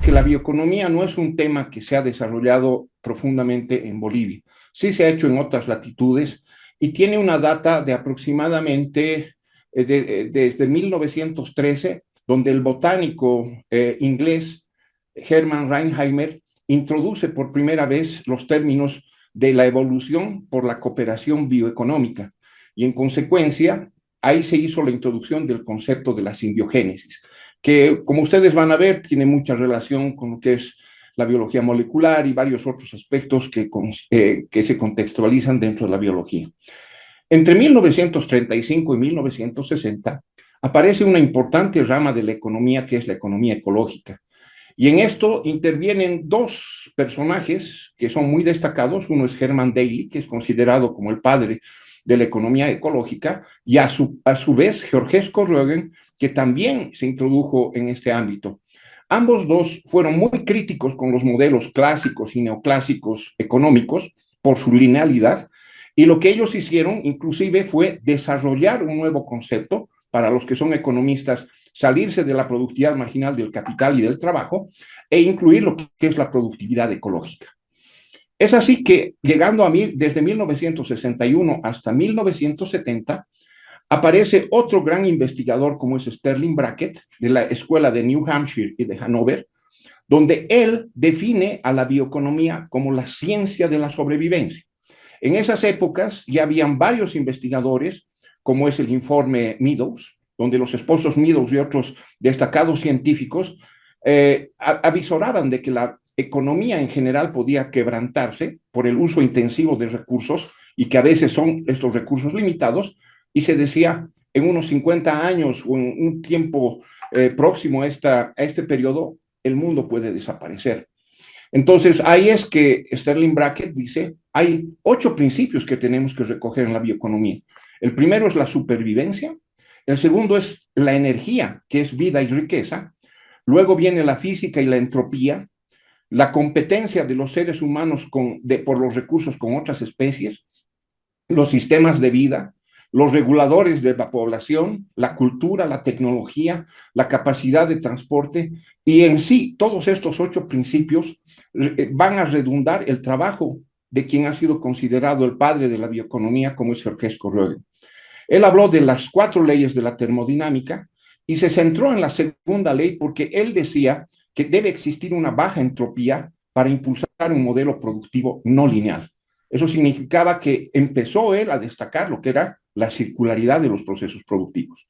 que la bioeconomía no es un tema que se ha desarrollado profundamente en Bolivia. Sí se ha hecho en otras latitudes y tiene una data de aproximadamente desde 1913, donde el botánico inglés Hermann Reinheimer introduce por primera vez los términos de la evolución por la cooperación bioeconómica y en consecuencia ahí se hizo la introducción del concepto de la simbiogénesis, que como ustedes van a ver tiene mucha relación con lo que es la biología molecular y varios otros aspectos que se contextualizan dentro de la biología. Entre 1935 y 1960 aparece una importante rama de la economía que es la economía ecológica. Y en esto intervienen dos personajes que son muy destacados. Uno es Herman Daly, que es considerado como el padre de la economía ecológica, y a su vez Georgescu Roegen, que también se introdujo en este ámbito. Ambos dos fueron muy críticos con los modelos clásicos y neoclásicos económicos por su linealidad, y lo que ellos hicieron inclusive fue desarrollar un nuevo concepto para los que son economistas, salirse de la productividad marginal del capital y del trabajo e incluir lo que es la productividad ecológica. Es así que llegando a mí, desde 1961 hasta 1970, aparece otro gran investigador como es Sterling Brackett, de la escuela de New Hampshire y de Hanover, donde él define a la bioeconomía como la ciencia de la sobrevivencia. En esas épocas ya habían varios investigadores, como es el informe Meadows, donde los esposos Meadows y otros destacados científicos avisoraban de que la economía en general podía quebrantarse por el uso intensivo de recursos y que a veces son estos recursos limitados, y se decía en unos 50 años o en un tiempo próximo a este periodo, el mundo puede desaparecer. Entonces, ahí es que Sterling Brackett dice, hay 8 principios que tenemos que recoger en la bioeconomía. El primero es la supervivencia, el segundo es la energía, que es vida y riqueza, luego viene la física y la entropía, la competencia de los seres humanos por los recursos con otras especies, los sistemas de vida, los reguladores de la población, la cultura, la tecnología, la capacidad de transporte, y en sí todos estos 8 principios van a redundar el trabajo de quien ha sido considerado el padre de la bioeconomía, como es Georgescu Roegen. Él habló de las 4 leyes de la termodinámica y se centró en la segunda ley porque él decía que debe existir una baja entropía para impulsar un modelo productivo no lineal. Eso significaba que empezó él a destacar lo que era la circularidad de los procesos productivos.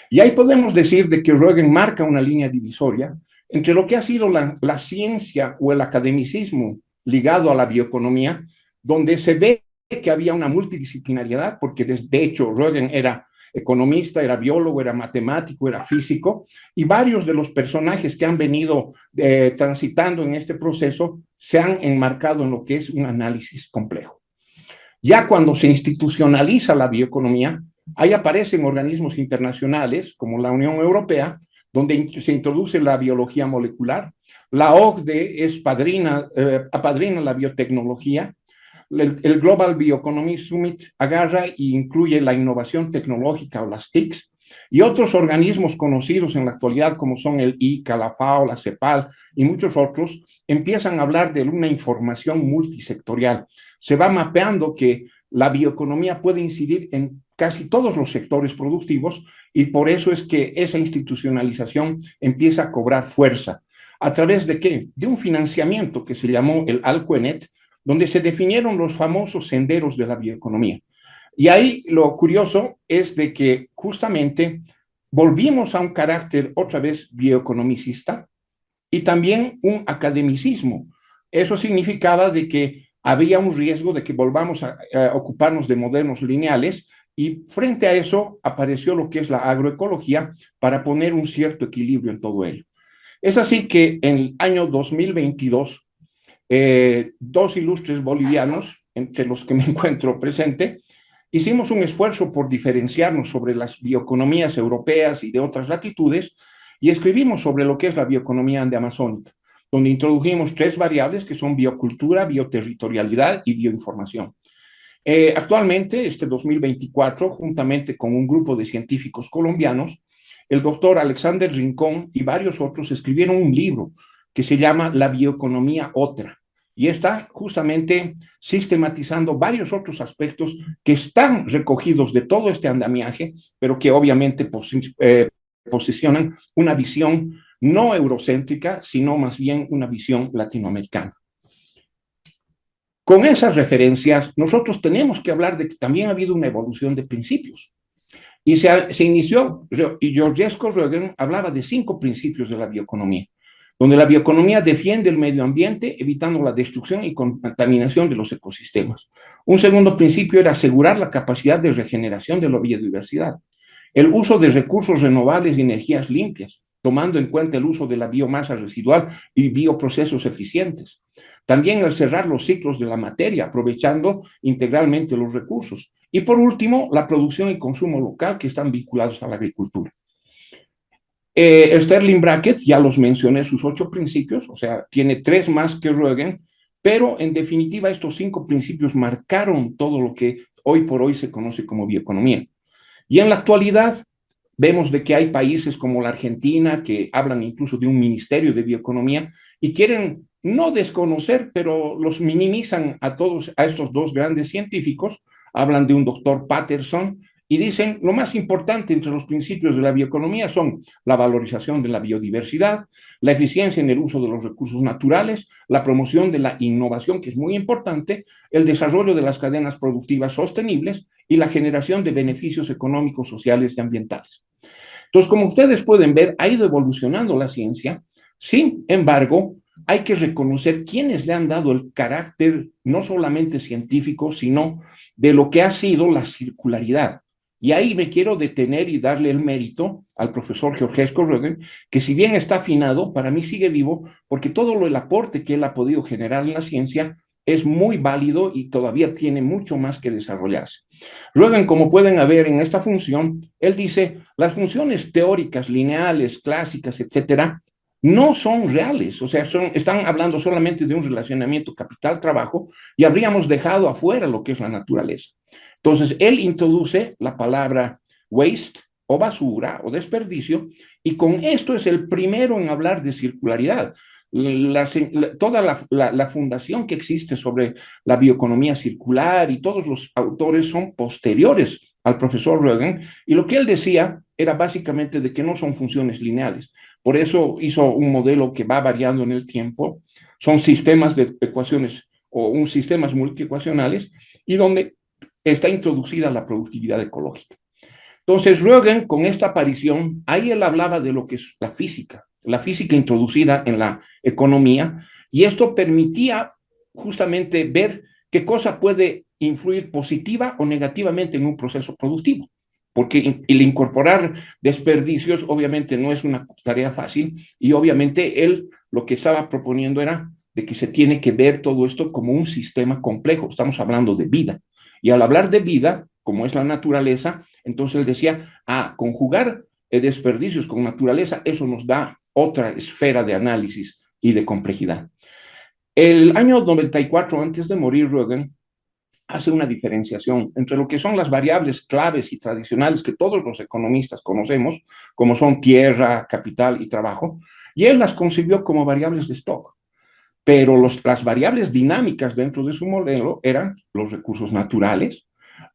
Y ahí podemos decir de que Roegen marca una línea divisoria entre lo que ha sido la ciencia o el academicismo ligado a la bioeconomía, donde se ve que había una multidisciplinariedad, porque de hecho Roegen era economista, era biólogo, era matemático, era físico, y varios de los personajes que han venido transitando en este proceso se han enmarcado en lo que es un análisis complejo. Ya cuando se institucionaliza la bioeconomía, ahí aparecen organismos internacionales como la Unión Europea, donde se introduce la biología molecular. La OCDE apadrina la biotecnología. El Global Bioeconomy Summit agarra e incluye la innovación tecnológica o las TICs, y otros organismos conocidos en la actualidad como son el ICA, la FAO, la CEPAL y muchos otros empiezan a hablar de una información multisectorial. Se va mapeando que la bioeconomía puede incidir en casi todos los sectores productivos, y por eso es que esa institucionalización empieza a cobrar fuerza. ¿A través de qué? De un financiamiento que se llamó el Alcoenet, donde se definieron los famosos senderos de la bioeconomía. Y ahí lo curioso es de que justamente volvimos a un carácter otra vez bioeconomicista y también un academicismo. Eso significaba de que había un riesgo de que volvamos a ocuparnos de modelos lineales, y frente a eso apareció lo que es la agroecología para poner un cierto equilibrio en todo ello. Es así que en el año 2022 dos ilustres bolivianos, entre los que me encuentro presente, hicimos un esfuerzo por diferenciarnos sobre las bioeconomías europeas y de otras latitudes y escribimos sobre lo que es la bioeconomía andeamazónica, donde introdujimos 3 variables que son biocultura, bioterritorialidad y bioinformación. Actualmente, este 2024, juntamente con un grupo de científicos colombianos, el doctor Alexander Rincón y varios otros escribieron un libro que se llama La bioeconomía otra, y está justamente sistematizando varios otros aspectos que están recogidos de todo este andamiaje, pero que obviamente posicionan una visión no eurocéntrica, sino más bien una visión latinoamericana. Con esas referencias, nosotros tenemos que hablar de que también ha habido una evolución de principios. Y se inició, y Georgescu Roegen hablaba de 5 principios de la bioeconomía, donde la bioeconomía defiende el medio ambiente, evitando la destrucción y contaminación de los ecosistemas. Un segundo principio era asegurar la capacidad de regeneración de la biodiversidad, el uso de recursos renovables y energías limpias, tomando en cuenta el uso de la biomasa residual y bioprocesos eficientes. También el cerrar los ciclos de la materia, aprovechando integralmente los recursos. Y por último, la producción y consumo local que están vinculados a la agricultura. Sterling Brackett, ya los mencioné, sus 8 principios, o sea, tiene 3 más que Roegen, pero en definitiva estos 5 principios marcaron todo lo que hoy por hoy se conoce como bioeconomía. Y en la actualidad vemos de que hay países como la Argentina que hablan incluso de un ministerio de bioeconomía y quieren no desconocer, pero los minimizan a todos, a estos 2 grandes científicos, hablan de un doctor Patterson y dicen lo más importante entre los principios de la bioeconomía son la valorización de la biodiversidad, la eficiencia en el uso de los recursos naturales, la promoción de la innovación, que es muy importante, el desarrollo de las cadenas productivas sostenibles y la generación de beneficios económicos, sociales y ambientales. Entonces, como ustedes pueden ver, ha ido evolucionando la ciencia. Sin embargo, hay que reconocer quiénes le han dado el carácter no solamente científico, sino de lo que ha sido la circularidad. Y ahí me quiero detener y darle el mérito al profesor Georgescu Roegen, que si bien está afinado, para mí sigue vivo, porque todo el aporte que él ha podido generar en la ciencia es muy válido y todavía tiene mucho más que desarrollarse. Roegen, como pueden ver en esta función, él dice, las funciones teóricas, lineales, clásicas, etcétera, no son reales, o sea, están hablando solamente de un relacionamiento capital-trabajo y habríamos dejado afuera lo que es la naturaleza. Entonces, él introduce la palabra waste o basura o desperdicio y con esto es el primero en hablar de circularidad. Toda la fundación que existe sobre la bioeconomía circular y todos los autores son posteriores al profesor Roegen y lo que él decía era básicamente de que no son funciones lineales. Por eso hizo un modelo que va variando en el tiempo, son sistemas de ecuaciones o un sistemas multiecuacionales y donde está introducida la productividad ecológica. Entonces, Roegen, con esta aparición, ahí él hablaba de lo que es la física introducida en la economía, y esto permitía justamente ver qué cosa puede influir positiva o negativamente en un proceso productivo, porque el incorporar desperdicios obviamente no es una tarea fácil, y obviamente él lo que estaba proponiendo era de que se tiene que ver todo esto como un sistema complejo, estamos hablando de vida, y al hablar de vida, como es la naturaleza, entonces él decía, conjugar desperdicios con naturaleza, eso nos da otra esfera de análisis y de complejidad. El año 94, antes de morir, Roegen hace una diferenciación entre lo que son las variables claves y tradicionales que todos los economistas conocemos, como son tierra, capital y trabajo, y él las concibió como variables de stock. Pero las variables dinámicas dentro de su modelo eran los recursos naturales,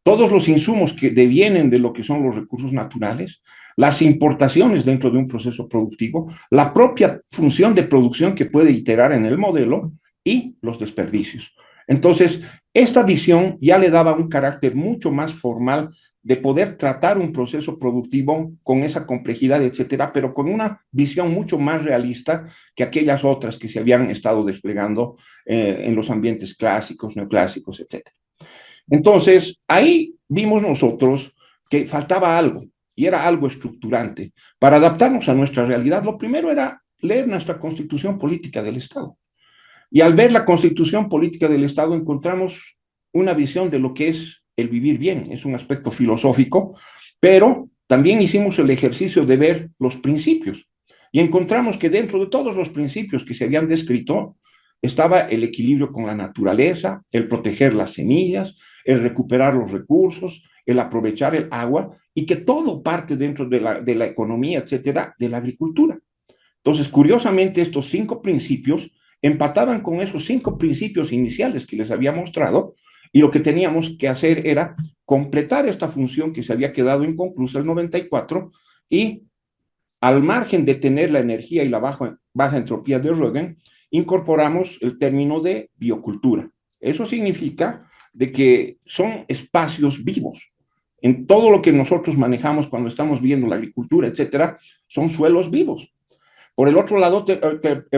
todos los insumos que devienen de lo que son los recursos naturales, las importaciones dentro de un proceso productivo, la propia función de producción que puede iterar en el modelo y los desperdicios. Entonces, esta visión ya le daba un carácter mucho más formal de poder tratar un proceso productivo con esa complejidad, etcétera, pero con una visión mucho más realista que aquellas otras que se habían estado desplegando en los ambientes clásicos, neoclásicos, etcétera. Entonces, ahí vimos nosotros que faltaba algo, y era algo estructurante. Para adaptarnos a nuestra realidad, lo primero era leer nuestra Constitución Política del Estado. Y al ver la Constitución Política del Estado, encontramos una visión de lo que es el vivir bien. Es un aspecto filosófico, pero también hicimos el ejercicio de ver los principios. Y encontramos que dentro de todos los principios que se habían descrito, estaba el equilibrio con la naturaleza, el proteger las semillas, el recuperar los recursos, el aprovechar el agua, y que todo parte dentro de la economía, etcétera, de la agricultura. Entonces, curiosamente, estos 5 principios empataban con esos 5 principios iniciales que les había mostrado, y lo que teníamos que hacer era completar esta función que se había quedado inconclusa el 94, y al margen de tener la energía y la baja entropía de Rögen, incorporamos el término de biocultura. Eso significa de que son espacios vivos. En todo lo que nosotros manejamos cuando estamos viendo la agricultura, etcétera, son suelos vivos. Por el otro lado,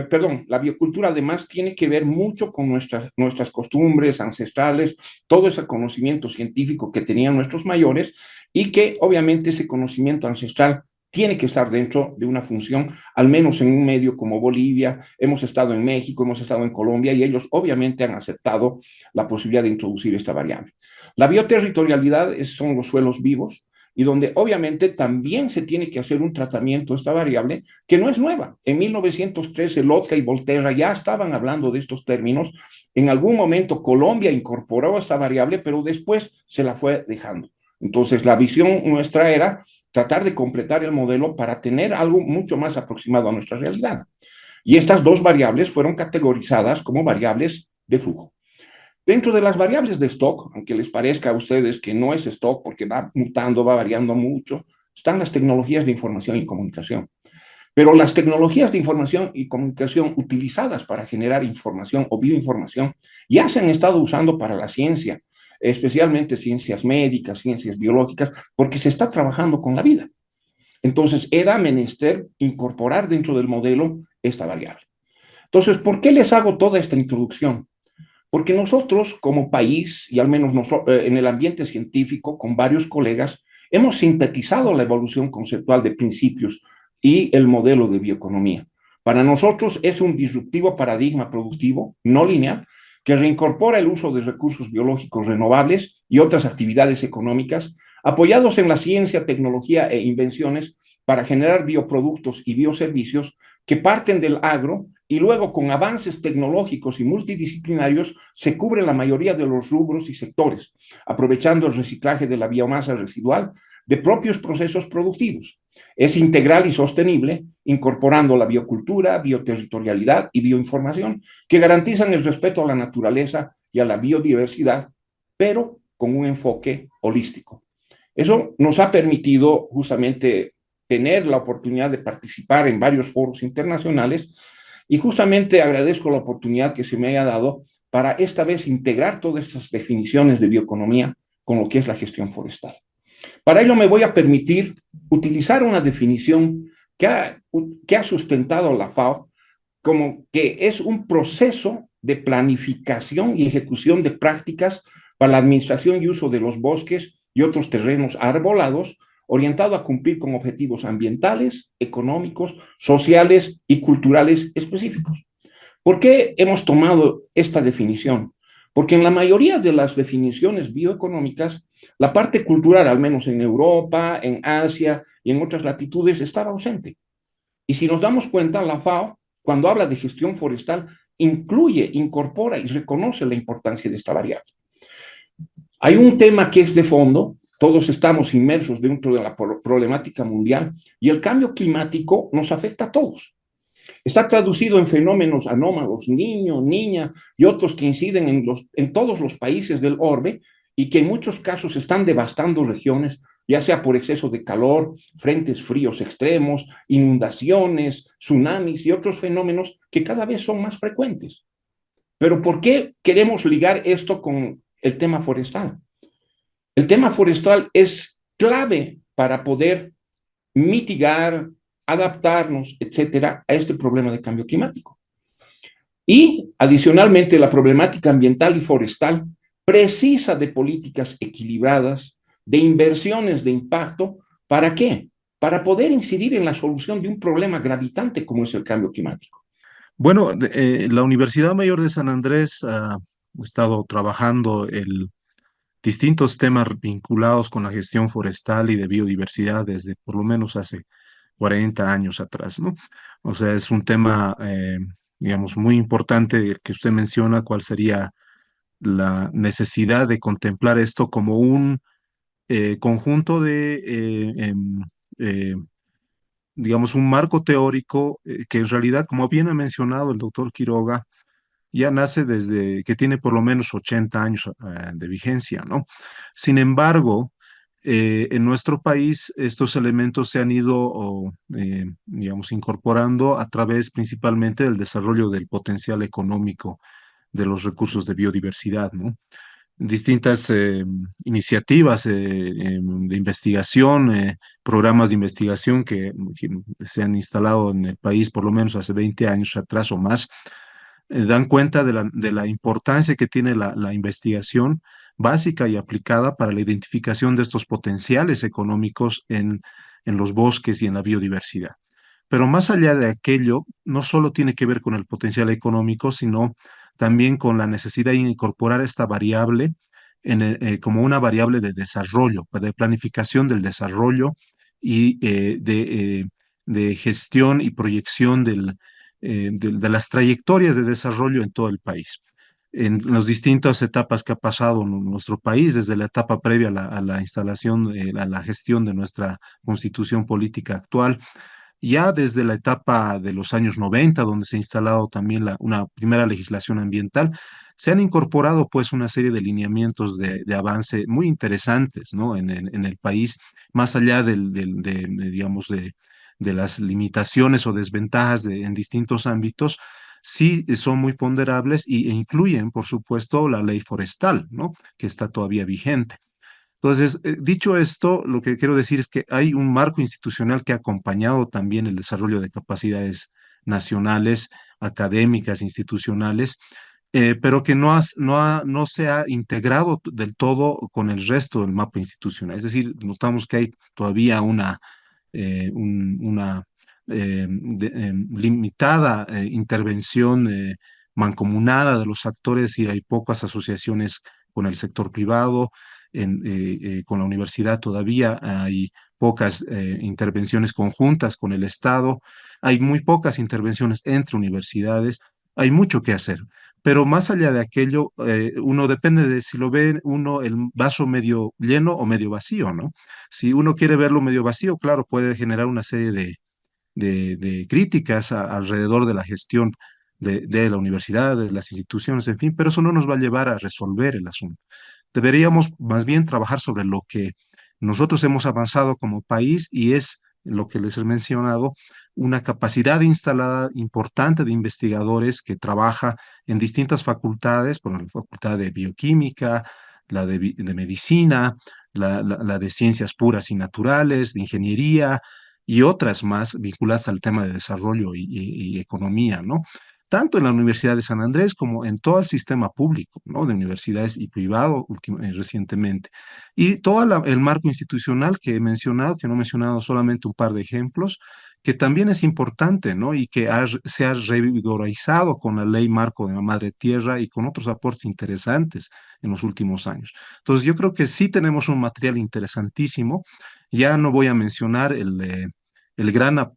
perdón, la biocultura además tiene que ver mucho con nuestras costumbres ancestrales, todo ese conocimiento científico que tenían nuestros mayores, y que obviamente ese conocimiento ancestral tiene que estar dentro de una función, al menos en un medio como Bolivia. Hemos estado en México, hemos estado en Colombia, y ellos obviamente han aceptado la posibilidad de introducir esta variable. La bioterritorialidad son los suelos vivos, y donde obviamente también se tiene que hacer un tratamiento a esta variable, que no es nueva. En 1913, Lotka y Volterra ya estaban hablando de estos términos. En algún momento Colombia incorporó esta variable, pero después se la fue dejando. Entonces, la visión nuestra era tratar de completar el modelo para tener algo mucho más aproximado a nuestra realidad. Y estas 2 variables fueron categorizadas como variables de flujo. Dentro de las variables de stock, aunque les parezca a ustedes que no es stock porque va mutando, va variando mucho, están las tecnologías de información y comunicación. Pero las tecnologías de información y comunicación utilizadas para generar información o bioinformación ya se han estado usando para la ciencia, especialmente ciencias médicas, ciencias biológicas, porque se está trabajando con la vida. Entonces, era menester incorporar dentro del modelo esta variable. Entonces, ¿por qué les hago toda esta introducción? Porque nosotros como país, y al menos en el ambiente científico, con varios colegas, hemos sintetizado la evolución conceptual de principios y el modelo de bioeconomía. Para nosotros es un disruptivo paradigma productivo, no lineal, que reincorpora el uso de recursos biológicos renovables y otras actividades económicas, apoyados en la ciencia, tecnología e invenciones para generar bioproductos y bioservicios que parten del agro, y luego con avances tecnológicos y multidisciplinarios se cubre la mayoría de los rubros y sectores, aprovechando el reciclaje de la biomasa residual de propios procesos productivos. Es integral y sostenible, incorporando la biocultura, bioterritorialidad y bioinformación, que garantizan el respeto a la naturaleza y a la biodiversidad, pero con un enfoque holístico. Eso nos ha permitido justamente tener la oportunidad de participar en varios foros internacionales, y justamente agradezco la oportunidad que se me haya dado para esta vez integrar todas estas definiciones de bioeconomía con lo que es la gestión forestal. Para ello me voy a permitir utilizar una definición que ha sustentado la FAO como que es un proceso de planificación y ejecución de prácticas para la administración y uso de los bosques y otros terrenos arbolados, orientado a cumplir con objetivos ambientales, económicos, sociales y culturales específicos. ¿Por qué hemos tomado esta definición? Porque en la mayoría de las definiciones bioeconómicas, la parte cultural, al menos en Europa, en Asia y en otras latitudes, estaba ausente. Y si nos damos cuenta, la FAO, cuando habla de gestión forestal, incluye, incorpora y reconoce la importancia de esta variable. Hay un tema que es de fondo, todos estamos inmersos dentro de la problemática mundial, y el cambio climático nos afecta a todos. Está traducido en fenómenos anómalos, niño, niña y otros que inciden en todos los países del orbe, y que en muchos casos están devastando regiones, ya sea por exceso de calor, frentes fríos extremos, inundaciones, tsunamis y otros fenómenos que cada vez son más frecuentes. Pero ¿por qué queremos ligar esto con el tema forestal? El tema forestal es clave para poder mitigar, adaptarnos, etcétera, a este problema de cambio climático. Y adicionalmente, la problemática ambiental y forestal precisa de políticas equilibradas, de inversiones de impacto. ¿Para qué? Para poder incidir en la solución de un problema gravitante como es el cambio climático. Bueno, la Universidad Mayor de San Andrés ha estado trabajando distintos temas vinculados con la gestión forestal y de biodiversidad desde por lo menos hace 40 años atrás, ¿no? O sea, es un tema, digamos, muy importante el que usted menciona, cuál sería la necesidad de contemplar esto como un conjunto de eh, digamos, un marco teórico que en realidad, como bien ha mencionado el doctor Quiroga, ya nace desde que tiene por lo menos 80 años de vigencia, ¿no? Sin embargo, en nuestro país estos elementos se han ido, digamos, incorporando a través principalmente del desarrollo del potencial económico de los recursos de biodiversidad, ¿no? Distintas iniciativas de investigación, programas de investigación que se han instalado en el país por lo menos hace 20 años atrás o más, dan cuenta de la importancia que tiene la investigación básica y aplicada para la identificación de estos potenciales económicos en los bosques y en la biodiversidad. Pero más allá de aquello, no solo tiene que ver con el potencial económico, sino también con la necesidad de incorporar esta variable como una variable de desarrollo, de planificación del desarrollo y de gestión y proyección de las trayectorias de desarrollo en todo el país. En las distintas etapas que ha pasado nuestro país, desde la etapa previa a la instalación, a la gestión de nuestra constitución política actual, ya desde la etapa de los años 90, donde se ha instalado también una primera legislación ambiental, se han incorporado pues una serie de lineamientos de avance muy interesantes, ¿no? En el país, más allá digamos, de las limitaciones o desventajas en distintos ámbitos, sí son muy ponderables e incluyen, por supuesto, la ley forestal, ¿no? Que está todavía vigente. Entonces, dicho esto, lo que quiero decir es que hay un marco institucional que ha acompañado también el desarrollo de capacidades nacionales, académicas, institucionales, pero que no se ha integrado del todo con el resto del mapa institucional. Es decir, notamos que hay todavía una limitada intervención mancomunada de los actores y hay pocas asociaciones con el sector privado con la universidad todavía hay pocas intervenciones conjuntas con el Estado, hay muy pocas intervenciones entre universidades, hay mucho que hacer. Pero más allá de aquello, uno depende de si lo ve uno el vaso medio lleno o medio vacío, ¿no? Si uno quiere verlo medio vacío, claro, puede generar una serie de críticas alrededor de la gestión de la universidad, de las instituciones, en fin, pero eso no nos va a llevar a resolver el asunto. Deberíamos más bien trabajar sobre lo que nosotros hemos avanzado como país y es lo que les he mencionado, una capacidad instalada importante de investigadores que trabaja en distintas facultades, por la facultad de bioquímica, la de medicina, la de ciencias puras y naturales, de ingeniería y otras más vinculadas al tema de desarrollo y economía, ¿no? Tanto en la Universidad de San Andrés como en todo el sistema público, ¿no? De universidades y privado recientemente. Y todo el marco institucional que he mencionado, que no he mencionado solamente un par de ejemplos, que también es importante, ¿no? Y que se ha revigorizado con la ley marco de la Madre Tierra y con otros aportes interesantes en los últimos años. Entonces, yo creo que sí tenemos un material interesantísimo. Ya no voy a mencionar el gran,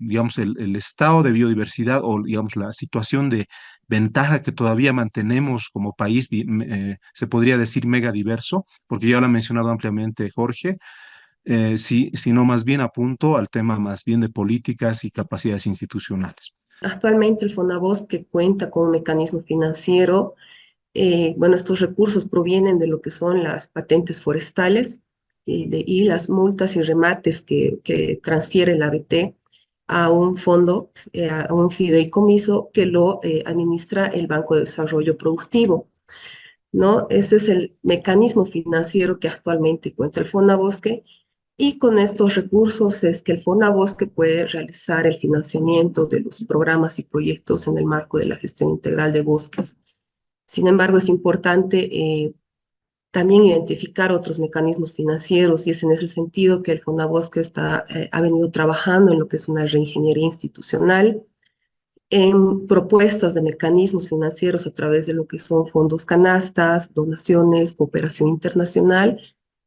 digamos, el estado de biodiversidad o, digamos, la situación de ventaja que todavía mantenemos como país, se podría decir mega diverso, porque ya lo ha mencionado ampliamente Jorge, sí, sino más bien apunto al tema más bien de políticas y capacidades institucionales. Actualmente el Fonabosque cuenta con un mecanismo financiero. Bueno, estos recursos provienen de lo que son las patentes forestales y las multas y remates que transfiere la ABT a un fondo, a un fideicomiso que lo administra el Banco de Desarrollo Productivo, ¿no? Ese es el mecanismo financiero que actualmente cuenta el Fonabosque y con estos recursos es que el Fonabosque puede realizar el financiamiento de los programas y proyectos en el marco de la gestión integral de bosques. Sin embargo, es importante también identificar otros mecanismos financieros y es en ese sentido que el Fonabosque ha venido trabajando en lo que es una reingeniería institucional, en propuestas de mecanismos financieros a través de lo que son fondos canastas, donaciones, cooperación internacional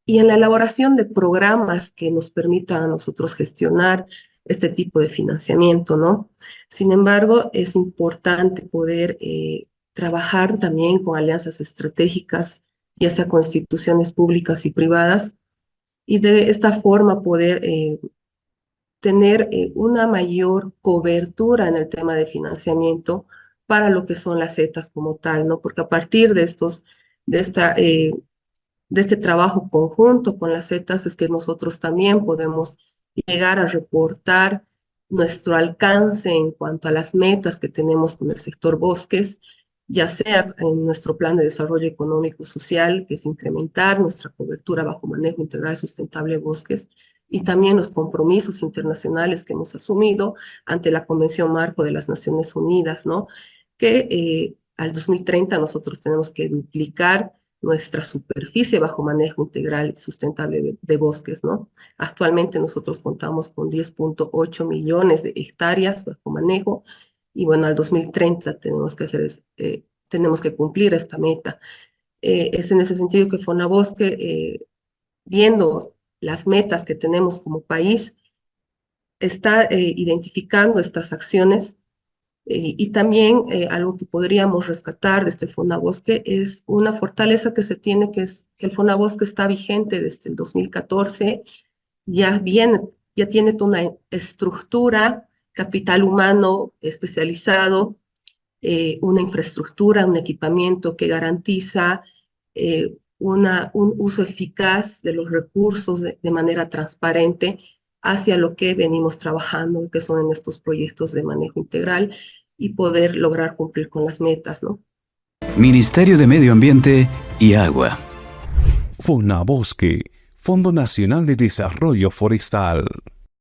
y en la elaboración de programas que nos permitan a nosotros gestionar este tipo de financiamiento, ¿no? Sin embargo, es importante poder trabajar también con alianzas estratégicas, ya sea con instituciones públicas y privadas, y de esta forma poder tener una mayor cobertura en el tema de financiamiento para lo que son las zetas como tal, ¿no? Porque a partir de este trabajo conjunto con las zetas es que nosotros también podemos llegar a reportar nuestro alcance en cuanto a las metas que tenemos con el sector bosques, ya sea en nuestro plan de desarrollo económico y social, que es incrementar nuestra cobertura bajo manejo integral sustentable de bosques, y también los compromisos internacionales que hemos asumido ante la Convención Marco de las Naciones Unidas, ¿no? Que al 2030 nosotros tenemos que duplicar nuestra superficie bajo manejo integral sustentable de bosques, ¿no? Actualmente nosotros contamos con 10.8 millones de hectáreas bajo manejo y bueno, al 2030 tenemos que cumplir esta meta. Es en ese sentido que Fonabosque, viendo las metas que tenemos como país, está identificando estas acciones y también algo que podríamos rescatar de este Fonabosque es una fortaleza que se tiene, que es que el Fonabosque está vigente desde el 2014, ya tiene toda una estructura, capital humano especializado, una infraestructura, un equipamiento que garantiza un uso eficaz de los recursos de manera transparente hacia lo que venimos trabajando, que son en estos proyectos de manejo integral y poder lograr cumplir con las metas, ¿no? Ministerio de Medio Ambiente y Agua. Fonabosque, Fondo Nacional de Desarrollo Forestal.